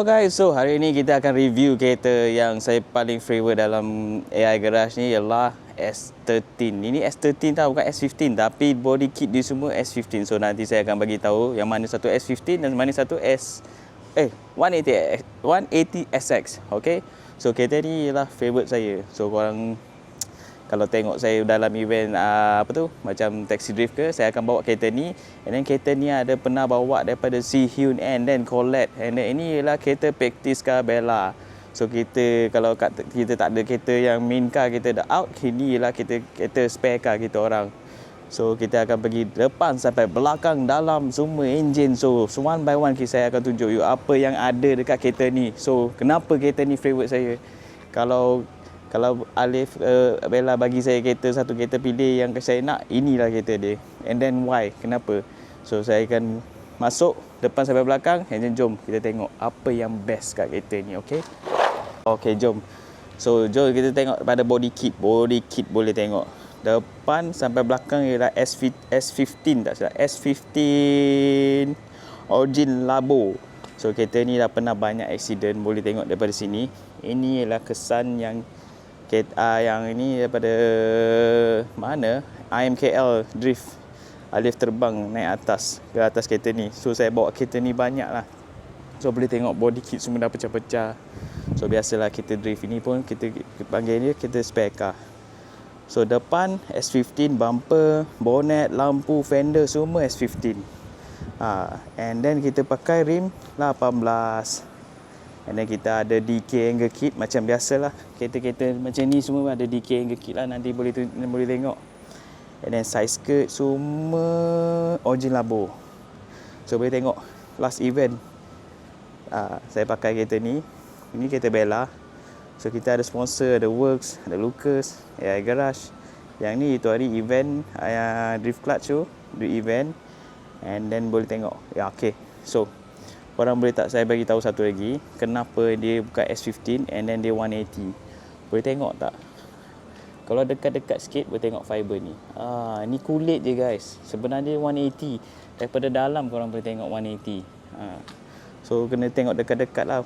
Hello guys, so hari ini kita akan review kereta yang saya paling favourite dalam AI Garage ni ialah S13. Ini S13 tau, bukan S15, tapi body kit dia semua S15. So nanti saya akan bagi tahu yang mana satu S15 dan mana satu 180 SX. Okay, so kereta ni ialah favourite saya. So korang kalau tengok saya dalam event macam taxi drift ke, saya akan bawa kereta ni. And then kereta ni ada pernah bawa daripada Si Hyun and then Colette. And then ini ialah kereta Pectis Car Bella. So kita kalau kita tak ada kereta yang main car, kita dah out, ini ialah kereta spare car kita orang. So kita akan pergi depan sampai belakang, dalam, semua enjin. So one by one saya akan tunjuk you apa yang ada dekat kereta ni. So kenapa kereta ni favourite saya. Kalau Alif Bella bagi saya satu kereta pilih yang saya nak, inilah kereta dia. And then why? Kenapa? So saya akan masuk depan sampai belakang, and then jom kita tengok apa yang best kat kereta ni, okey? Okey, jom. So jom kita tengok pada body kit. Body kit boleh tengok. Depan sampai belakang ialah S15 tak salah. S15 Origin Labo. So kereta ni dah pernah banyak accident, boleh tengok daripada sini. Ini ialah kesan yang ini daripada mana? IMKL Drift. Alif terbang naik ke atas kereta ni. So saya bawa kereta ni banyak lah. So boleh tengok body kit semua dah pecah-pecah. So biasalah kita drift ini pun kita panggil dia kita spare car. So depan S15, bumper, bonnet, lampu, fender semua S15. And then kita pakai rim 18. And then kita ada DK angle kit macam biasalah. Kereta-kereta macam ni semua ada DK angle kit lah. Nanti boleh tengok. And then side skirt semua Origin Labo. So boleh tengok last event saya pakai kereta ni. Ini kereta Bella. So kita ada sponsor, ada Works, ada Lucas, AI Garage. Yang ni itu hari event Drift Clutch tu, the event. And then boleh tengok. Ya, okay. So korang boleh tak saya bagi tahu satu lagi kenapa dia bukan S15 and then dia 180. Boleh tengok tak? Kalau dekat-dekat sikit boleh tengok fiber ni. Ni kulit je guys. Sebenarnya 180. Daripada dalam korang boleh tengok 180. So kena tengok dekat-dekat lah.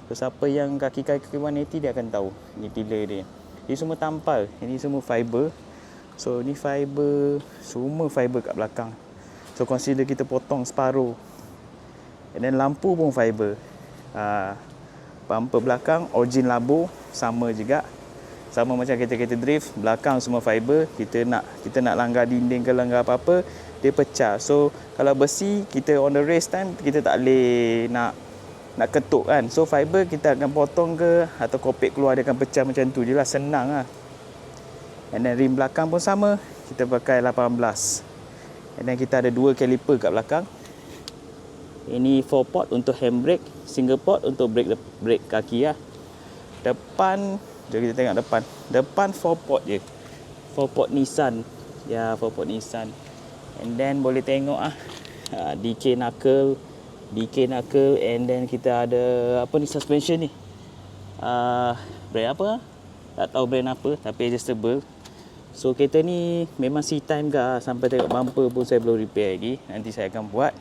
So siapa yang kaki-kaki 180 dia akan tahu. Ni pillar dia. Ini semua tampal. Ini semua fiber. So ni fiber. Semua fiber kat belakang. So consider kita potong separuh. And then lampu pun fiber. Bumper belakang Origin Labo sama juga. Sama macam kereta-kereta drift, belakang semua fiber. Kita nak langgar dinding ke langgar apa-apa, dia pecah. So kalau besi, kita on the race time kita tak boleh nak ketuk kan. So fiber kita akan potong ke atau kopek keluar, dia akan pecah macam tu je lah, senang lah. And then rim belakang pun sama, kita pakai 18. And then kita ada dua caliper kat belakang. Ini 4 port untuk handbrake, single port untuk brake kaki lah. Depan, jom kita tengok depan. Depan 4 port je. 4 port Nissan. Ya, 4 port Nissan. And then boleh tengok DK knuckle, and then kita ada apa ni, suspension ni. Brand apa? Tak tahu brand apa, tapi adjustable. So kereta ni memang C-time ke, sampai tengok bumper pun saya belum repair lagi. Nanti saya akan buat.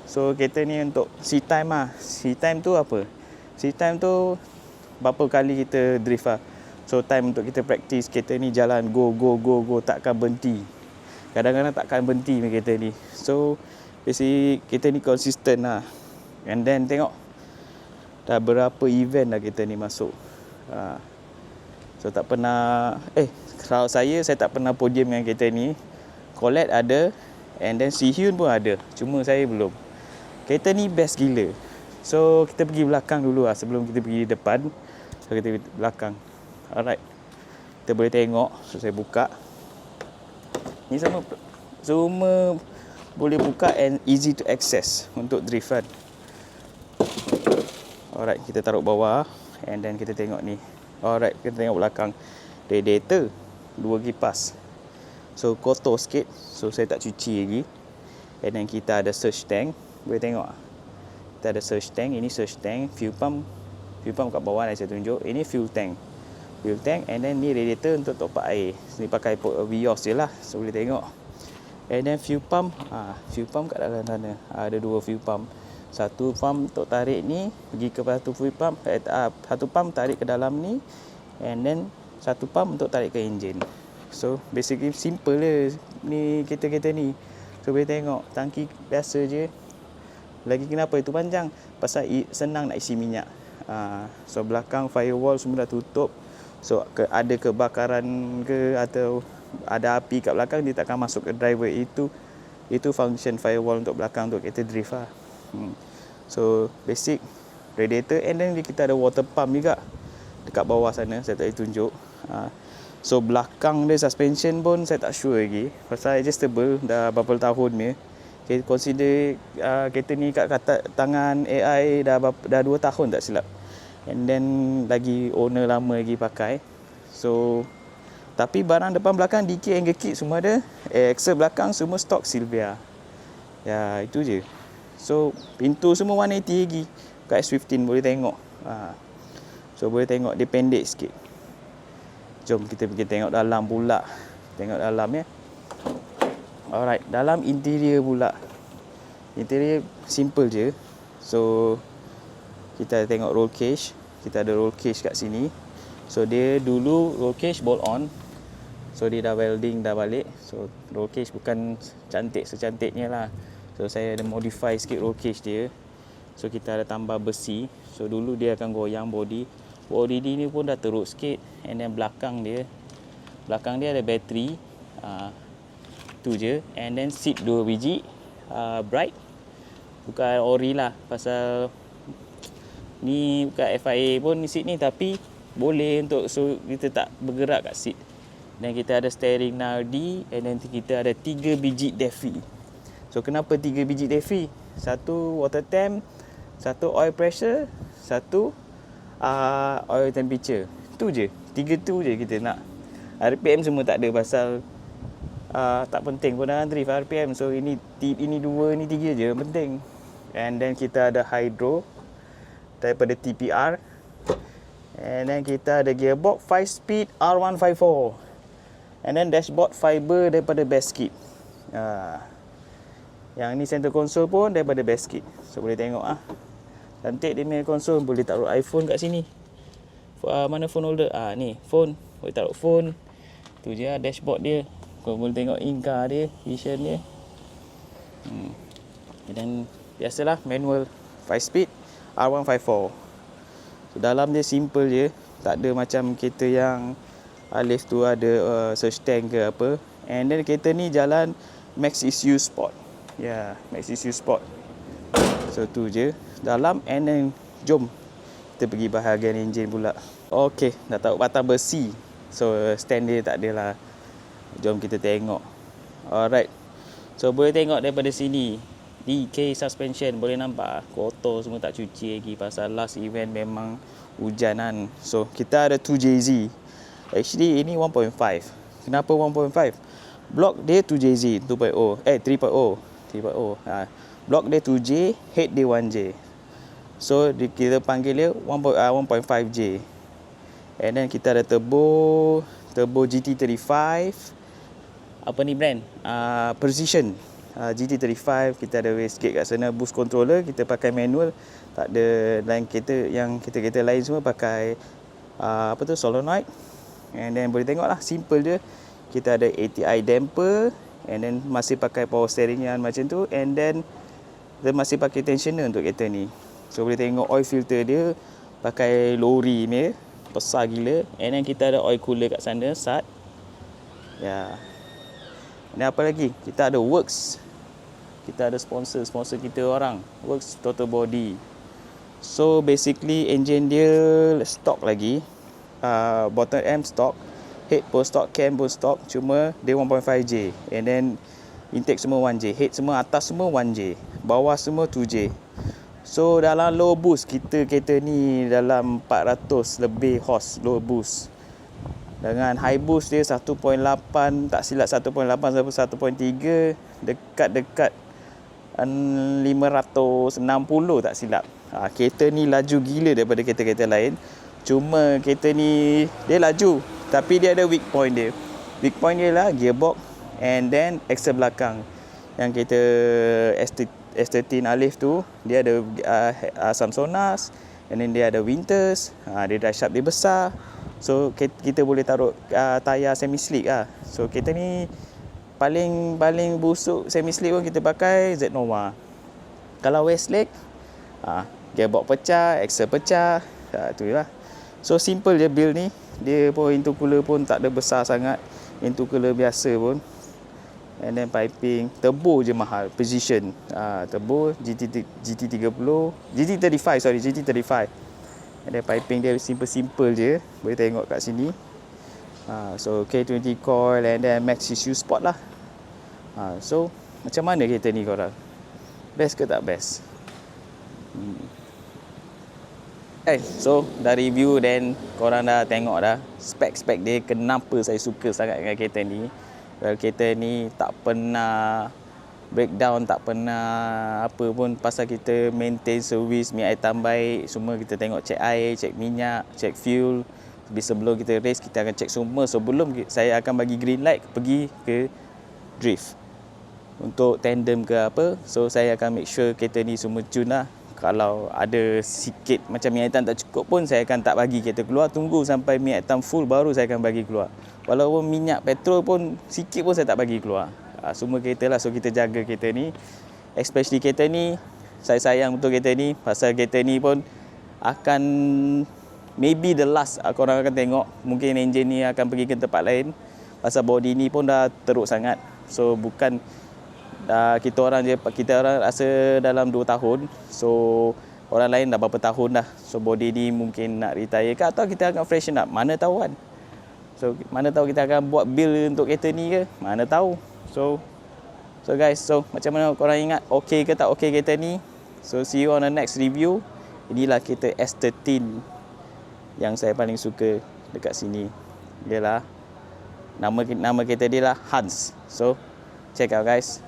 So kereta ni untuk C-time lah. C-time tu apa? C-time tu berapa kali kita drift lah. So time untuk kita practice kereta ni jalan go, takkan berhenti. Kadang-kadang takkan berhenti kereta ni. So basically kereta ni konsisten lah. And then tengok dah berapa event dah kereta ni masuk. So tak pernah kalau saya tak pernah podium dengan kereta ni. Colette ada, and then Si Hyun pun ada. Cuma saya belum. Kereta ni best gila. So kita pergi belakang dulu lah sebelum kita pergi depan. So kita pergi belakang. Alright. Kita boleh tengok. So saya buka. Ni semua boleh buka and easy to access untuk drift kan. Alright, kita taruh bawah. And then kita tengok ni. Alright, kita tengok belakang. Radiator, 2 kipas. So kotor sikit. So saya tak cuci lagi. And then kita ada surge tank. Boleh tengok. Kita ada surge tank. Ini surge tank. Fuel pump kat bawah dah saya tunjuk. Ini fuel tank. And then ni radiator untuk top up air. Ni pakai Vios je lah. So boleh tengok. And then fuel pump kat dalam sana. Ada 2 fuel pump. Satu pump untuk tarik ni pergi ke satu fuel pump, satu pump tarik ke dalam ni, and then satu pump untuk tarik ke enjin. So basically simple je ni kereta-kereta ni. So boleh tengok tangki biasa je. Lagi kenapa itu panjang? Pasal senang nak isi minyak. So belakang firewall semua dah tutup. So ada kebakaran ke atau ada api kat belakang, dia takkan masuk ke driver. Itu function firewall untuk belakang untuk kereta drift lah. So basic radiator, and then kita ada water pump juga dekat bawah sana, saya tak boleh tunjuk. So belakang dia suspension pun saya tak sure lagi, pasal adjustable dah berapa tahun ni. Okay, consider kereta ni kat tangan AI dah 2 tahun tak silap. And then lagi owner lama lagi pakai. So tapi barang depan belakang DK angle kit semua ada. Axle belakang semua stock Silvia. Ya, itu je. So pintu semua 180 lagi. Kat S15 boleh tengok. So boleh tengok dia pendek sikit. Jom kita pergi tengok dalam pula. Tengok dalam ya. Alright, dalam interior pula. Interior simple je. So kita tengok roll cage. Kita ada roll cage kat sini. So dia dulu roll cage bolt on. So dia dah welding dah balik. So roll cage bukan cantik secantiknya lah. So saya ada modify sikit roll cage dia. So kita ada tambah besi. So dulu dia akan goyang body. Body ni pun dah teruk sikit. And then belakang dia ada bateri. Tu je. And then seat 2 biji. Bright. Bukan ori lah. Pasal ni bukan FIA pun seat ni. Tapi boleh untuk so kita tak bergerak kat seat. Dan kita ada steering Nardi. And then kita ada 3 biji defi. So kenapa 3 biji defi? Satu water temp, satu oil pressure, satu oil temperature. Tu je. 3 tu je kita nak. RPM semua tak ada pasal tak penting pun dalam drift RPM. So ini 2, ni 3 je penting. And then kita ada hydro daripada TPR. And then kita ada gearbox 5 speed R154. And then dashboard fiber daripada Beskid. Yang ni center console pun daripada Beskid. So boleh tengok cantik dia punya console. Boleh taruh iPhone kat sini. Mana phone holder? Ni phone. Boleh taruh phone. Tu je dashboard dia. Kau boleh tengok Inca dia, vision dia. Dan biasalah manual 5 speed R154. So dalam dia simple je. Tak ada macam kereta yang Alif tu ada search tank ke apa. And then kereta ni jalan Max ECU Sport. Max ECU Sport. So tu je dalam. And then jom kita pergi bahagian enjin pula. Okay, dah tahu batang besi. So stand dia tak ada lah. Jom kita tengok. Alright. So boleh tengok daripada sini. DK suspension boleh nampak kotor semua, tak cuci lagi pasal last event memang hujanan. So kita ada 2JZ. Actually ini 1.5. Kenapa 1.5? Block dia 2JZ 2.0. 3.0. Block dia 2J, head dia 1J. So kita panggil dia 1.5J. And then kita ada turbo GT35. Apa ni brand? Precision. GT35. Kita ada wastegate kat sana, boost controller kita pakai manual. Tak ada lain kereta, yang kereta-kereta lain semua pakai solenoid. And then boleh tengok lah, simple je. Kita ada ATI damper. And then masih pakai power steering yang macam tu. And then kita masih pakai tensioner untuk kereta ni. So boleh tengok oil filter dia pakai lori ni, besar gila. And then kita ada oil cooler kat sana, SAT. Ni apa lagi? Kita ada Works. Kita ada sponsor kita orang. Works Total Body. So basically engine dia stock lagi. Bottom M stock, head pun stock, cam pun stock. Cuma dia 1.5J. And then intake semua 1J. Head semua atas semua 1J. Bawah semua 2J. So dalam low boost, kereta ni dalam 400 lebih horse low boost. Dengan high boost dia 1.8, tak silap 1.8 sampai 1.3, dekat 560 tak silap. Kereta ni laju gila daripada kereta-kereta lain. Cuma kereta ni dia laju, tapi dia ada weak point dia. Weak point dia lah gearbox and then axle belakang. Yang kereta S13 Alif tu dia ada asam sonas, and then dia ada winters, dia dry shaft dia besar. So kita boleh taruh tayar semi slick lah. So kereta ni paling busuk semi slick pun kita pakai Z Nova. Kalau Westlake, gearbox pecah, axle pecah, tu lah. So simple je build ni. Dia pun intercooler pun tak ada besar sangat, intercooler biasa pun. And then piping, turbo je mahal, position. Turbo GT35. And then piping dia simple je, boleh tengok kat sini. So K20 coil and then max issue spot lah. So macam mana kereta ni korang? Best ke tak best? So dah review dan korang dah tengok dah spek-spek dia, kenapa saya suka sangat dengan kereta ni. Well, kereta ni tak pernah breakdown, tak pernah apa pun, pasal kita maintain service, minyak air tambaik semua. Kita tengok cek air, cek minyak, cek fuel. Sebelum kita race, kita akan cek semua sebelum saya akan bagi green light pergi ke drift untuk tandem ke apa. So saya akan make sure kereta ni semua tune lah. Kalau ada sikit macam minyak hitam tak cukup pun, saya akan tak bagi kereta keluar, tunggu sampai minyak hitam full baru saya akan bagi keluar. Walaupun minyak petrol pun sikit pun saya tak bagi keluar. Semua kereta lah. So kita jaga kereta ni, especially kereta ni. Saya sayang betul kereta ni, pasal kereta ni pun akan maybe the last korang akan tengok. Mungkin enjin ni akan pergi ke tempat lain, pasal body ni pun dah teruk sangat. So bukan kita orang rasa dalam 2 tahun. So orang lain dah berapa tahun dah. So body ni mungkin nak retire ke, atau kita akan freshen up, mana tahu kan. So mana tahu kita akan buat build untuk kereta ni ke, mana tahu. So guys, so macam mana korang ingat, okey ke tak okey kereta ni? So see you on the next review. Inilah kereta S13 yang saya paling suka dekat sini. Dia lah nama kereta dia lah Hans. So check out guys.